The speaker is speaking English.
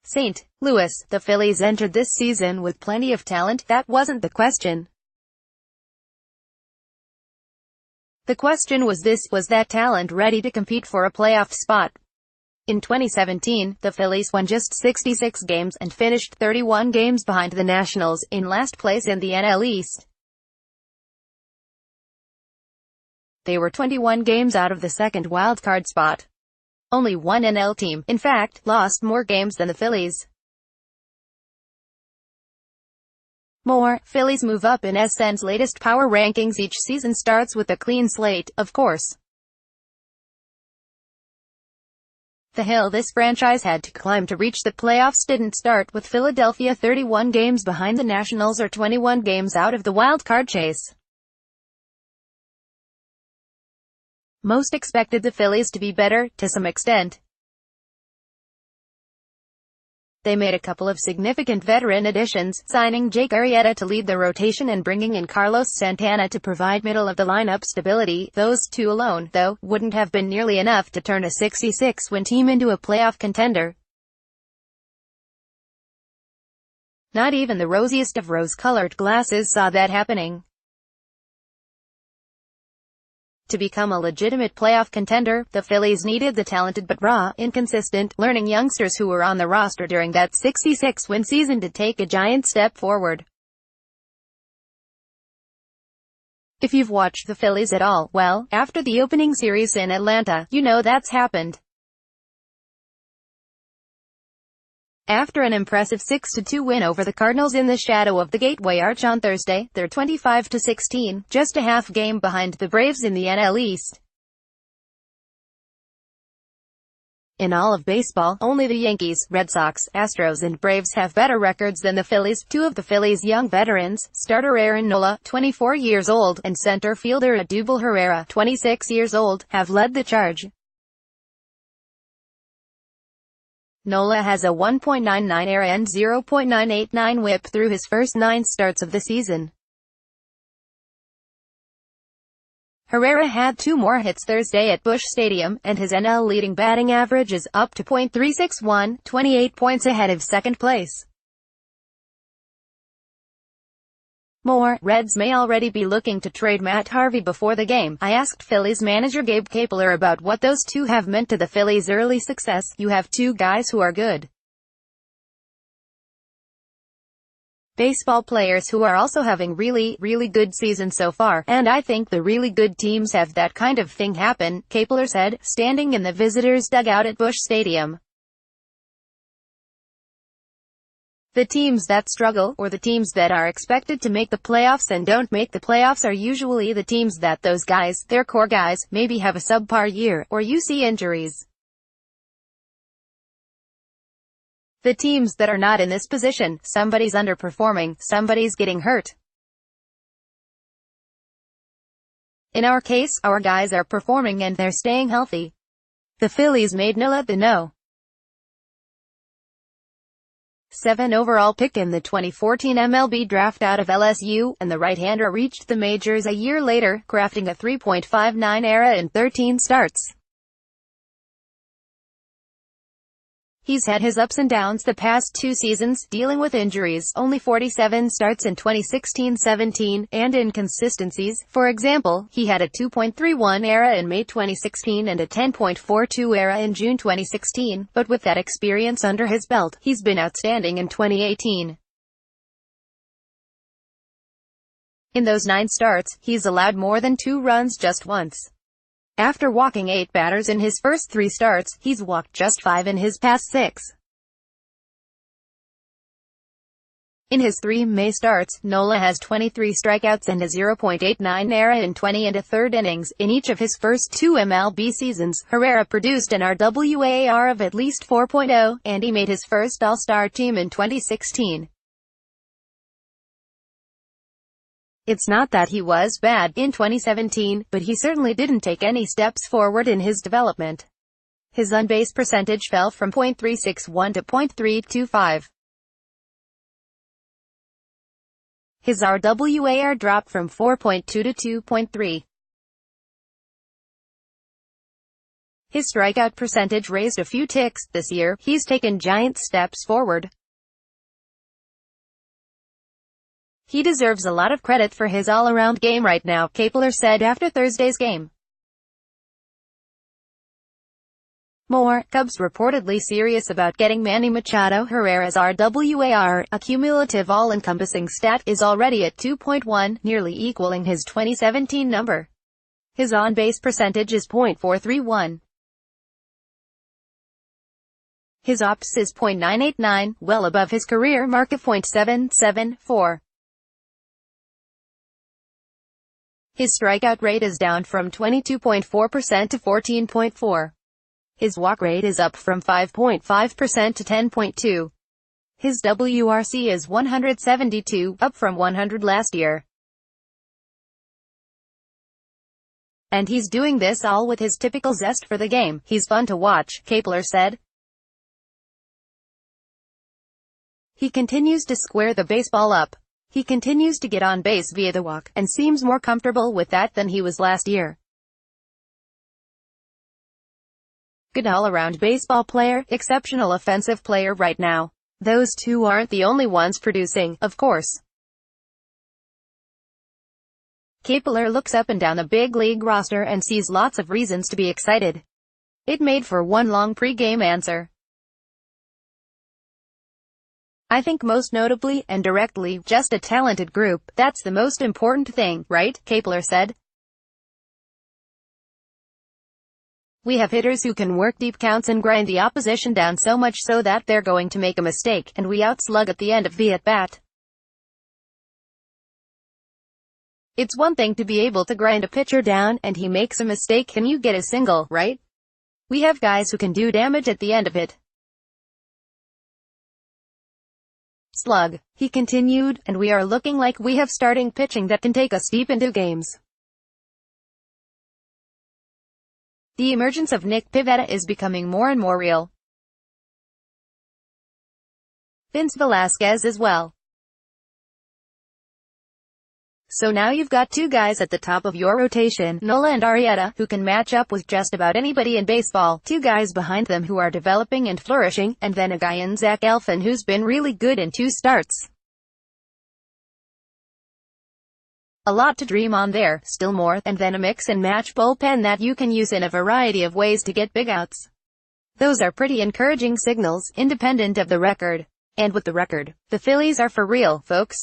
St. Louis, the Phillies entered this season with plenty of talent. That wasn't the question. The question was this: was that talent ready to compete for a playoff spot? In 2017, the Phillies won just 66 games and finished 31 games behind the Nationals, in last place in the NL East. They were 21 games out of the second wildcard spot. Only one NL team, in fact, lost more games than the Phillies. Phillies move up in SN's latest power rankings. Each season starts with a clean slate, of course. The hill this franchise had to climb to reach the playoffs didn't start with Philadelphia 31 games behind the Nationals or 21 games out of the wild-card chase. Most expected the Phillies to be better, to some extent. They made a couple of significant veteran additions, signing Jake Herrera to lead the rotation and bringing in Carlos Santana to provide middle-of-the-lineup stability. Those two alone, though, wouldn't have been nearly enough to turn a 66-win team into a playoff contender. Not even the rosiest of rose-colored glasses saw that happening. To become a legitimate playoff contender, the Phillies needed the talented but raw, inconsistent, learning youngsters who were on the roster during that 66-win season to take a giant step forward. If you've watched the Phillies at all, well, after the opening series in Atlanta, you know that's happened. After an impressive 6-2 win over the Cardinals in the shadow of the Gateway Arch on Thursday, they're 25-16, just a half game behind the Braves in the NL East. In all of baseball, only the Yankees, Red Sox, Astros and Braves have better records than the Phillies. Two of the Phillies' young veterans, starter Aaron Nola, 24 years old, and center fielder Odubel Herrera, 26 years old, have led the charge. Nola has a 1.99 ERA and 0.989 WHIP through his first 9 starts of the season. Herrera had 2 more hits Thursday at Busch Stadium, and his NL leading batting average is up to .361, 28 points ahead of second place. Reds may already be looking to trade Matt Harvey before the game. I asked Phillies manager Gabe Kapler about what those two have meant to the Phillies' early success. You have 2 guys who are good baseball players who are also having really good seasons so far, and I think the really good teams have that kind of thing happen, Kapler said, standing in the visitors' dugout at Busch Stadium. The teams that struggle, or the teams that are expected to make the playoffs and don't make the playoffs, are usually the teams that those guys, their core guys, maybe have a subpar year, or you see injuries. The teams that are not in this position, somebody's underperforming, somebody's getting hurt. In our case, our guys are performing and they're staying healthy. The Phillies made Nola the No. 7 overall pick in the 2014 MLB draft out of LSU, and the right-hander reached the majors a year later, crafting a 3.59 ERA in 13 starts. He's had his ups and downs the past 2 seasons, dealing with injuries, only 47 starts in 2016-17, and inconsistencies. For example, he had a 2.31 ERA in May 2016 and a 10.42 ERA in June 2016, but with that experience under his belt, he's been outstanding in 2018. In those 9 starts, he's allowed more than 2 runs just once. After walking 8 batters in his first 3 starts, he's walked just 5 in his past 6. In his 3 May starts, Nola has 23 strikeouts and a 0.89 ERA in 20 1/3 innings. In each of his first 2 MLB seasons, Herrera produced an RWAR of at least 4.0, and he made his first All-Star team in 2016. It's not that he was bad in 2017, but he certainly didn't take any steps forward in his development. His on-base percentage fell from .361 to .325. His RWAR dropped from 4.2 to 2.3. His strikeout percentage raised a few ticks. This year, he's taken giant steps forward. He deserves a lot of credit for his all-around game right now, Kepler said after Thursday's game. More, Cubs reportedly serious about getting Manny Machado. Herrera's RWAR, a cumulative all-encompassing stat, is already at 2.1, nearly equaling his 2017 number. His on-base percentage is .431. His OPS is .989, well above his career mark of .774. His strikeout rate is down from 22.4% to 14.4%. His walk rate is up from 5.5% to 10.2%. His WRC is 172, up from 100 last year. And he's doing this all with his typical zest for the game. He's fun to watch, Kepler said. He continues to square the baseball up. He continues to get on base via the walk, and seems more comfortable with that than he was last year. Good all-around baseball player, exceptional offensive player right now. Those two aren't the only ones producing, of course. Kepler looks up and down the big league roster and sees lots of reasons to be excited. It made for one long pre-game answer. I think most notably, and directly, just a talented group. That's the most important thing, right? Kepler said. We have hitters who can work deep counts and grind the opposition down so much so that they're going to make a mistake, and we outslug at the end of the at-bat. It's one thing to be able to grind a pitcher down, and he makes a mistake and you get a single, right? We have guys who can do damage at the end of it. Slug, he continued, and we are looking like we have starting pitching that can take us deep into games. The emergence of Nick Pivetta is becoming more and more real. Vince Velasquez as well. So now you've got two guys at the top of your rotation, Nola and Herrera, who can match up with just about anybody in baseball, two guys behind them who are developing and flourishing, and then a guy in Zach Eflin who's been really good in 2 starts. A lot to dream on there, still more, and then a mix and match bullpen that you can use in a variety of ways to get big outs. Those are pretty encouraging signals, independent of the record. And with the record, the Phillies are for real, folks.